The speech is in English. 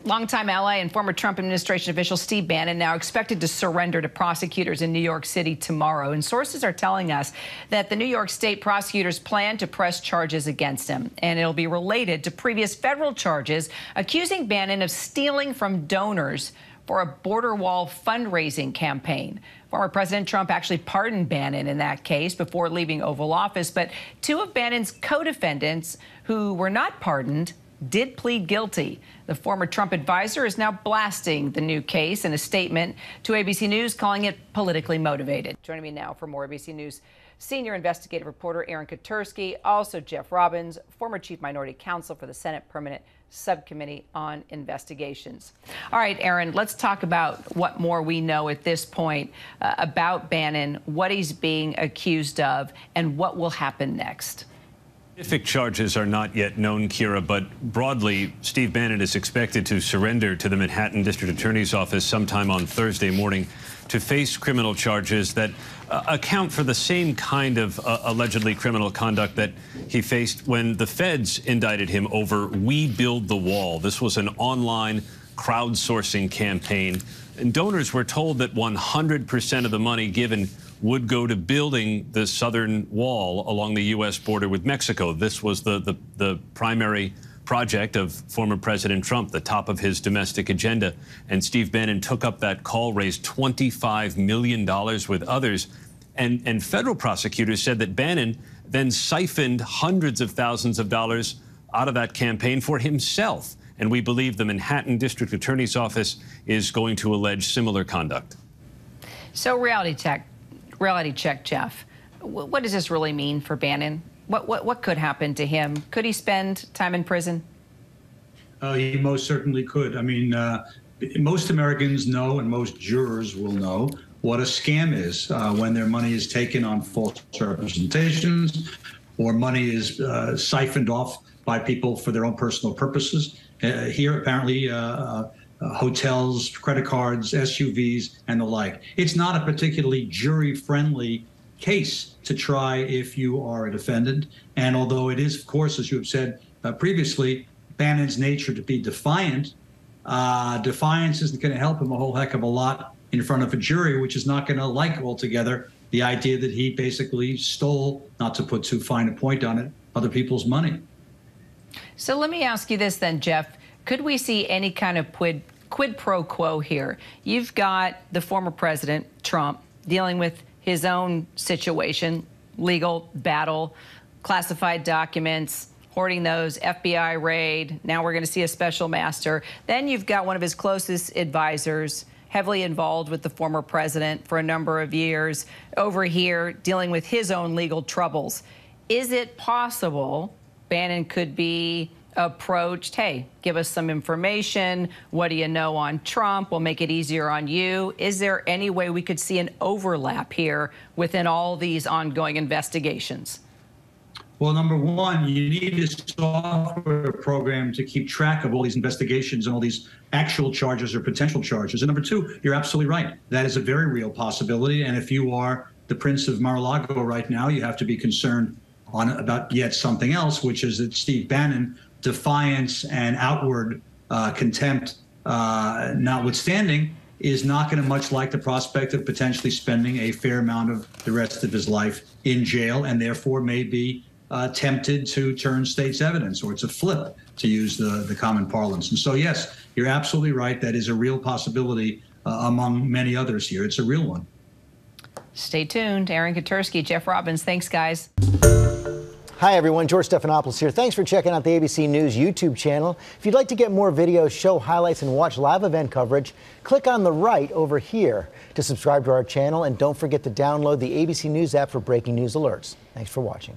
Longtime ally and former Trump administration official Steve Bannon now expected to surrender to prosecutors in New York City tomorrow. And sources are telling us that the New York State prosecutors plan to press charges against him. And it'll be related to previous federal charges accusing Bannon of stealing from donors for a border wall fundraising campaign. Former President Trump actually pardoned Bannon in that case before leaving Oval Office. But two of Bannon's co-defendants who were not pardoned did plead guilty. The former Trump advisor is now blasting the new case in a statement to ABC News, calling it politically motivated. Joining me now for more ABC News senior investigative reporter Aaron Katersky, also Jeff Robbins, former chief minority counsel for the Senate Permanent Subcommittee on Investigations. All right, Aaron, let's talk about what more we know at this point about Bannon, what he's being accused of, and what will happen next. Specific charges are not yet known, Kira, but broadly, Steve Bannon is expected to surrender to the Manhattan District Attorney's Office sometime on Thursday morning to face criminal charges that account for the same kind of allegedly criminal conduct that he faced when the feds indicted him over We Build the Wall. This was an online crowdsourcing campaign, and donors were told that 100% of the money given would go to building the southern wall along the U.S. border with Mexico. This was the primary project of former President Trump, the top of his domestic agenda. And Steve Bannon took up that call, raised $25 million with others. And federal prosecutors said that Bannon then siphoned hundreds of thousands of dollars out of that campaign for himself. And we believe the Manhattan District Attorney's Office is going to allege similar conduct. So reality check, Jeff. What does this really mean for Bannon? What could happen to him? Could he spend time in prison? He most certainly could. I mean, most Americans know, and most jurors will know, what a scam is when their money is taken on false representations or money is siphoned off by people for their own personal purposes. Here, apparently, hotels, credit cards, SUVs, and the like. It's not a particularly jury-friendly case to try if you are a defendant. And although it is, of course, as you have said previously, Bannon's nature to be defiant, defiance isn't going to help him a whole heck of a lot in front of a jury, which is not going to like altogether the idea that he basically stole, not to put too fine a point on it, other people's money. So let me ask you this then, Jeff. Could we see any kind of quid pro quo here? You've got the former president, Trump, dealing with his own situation, legal battle, classified documents, hoarding those, FBI raid. Now we're going to see a special master. Then you've got one of his closest advisors, heavily involved with the former president for a number of years, over here dealing with his own legal troubles. Is it possible Bannon could be approached, hey, give us some information. What do you know on Trump? We'll make it easier on you. Is there any way we could see an overlap here within all these ongoing investigations? Well, number one, you need a software program to keep track of all these investigations and all these actual charges or potential charges. And number two, you're absolutely right. That is a very real possibility. And if you are the Prince of Mar-a-Lago right now, you have to be concerned about yet something else, which is that Steve Bannon, defiance and outward contempt notwithstanding, is not going to much like the prospect of potentially spending a fair amount of the rest of his life in jail, and therefore may be tempted to turn state's evidence, or to flip, to use the common parlance. And so, yes, you're absolutely right. That is a real possibility among many others here. It's a real one. Stay tuned. Aaron Katersky, Jeff Robbins. Thanks, guys. Hi, everyone. George Stephanopoulos here. Thanks for checking out the ABC News YouTube channel. If you'd like to get more videos, show highlights, and watch live event coverage, click on the right over here to subscribe to our channel. And don't forget to download the ABC News app for breaking news alerts. Thanks for watching.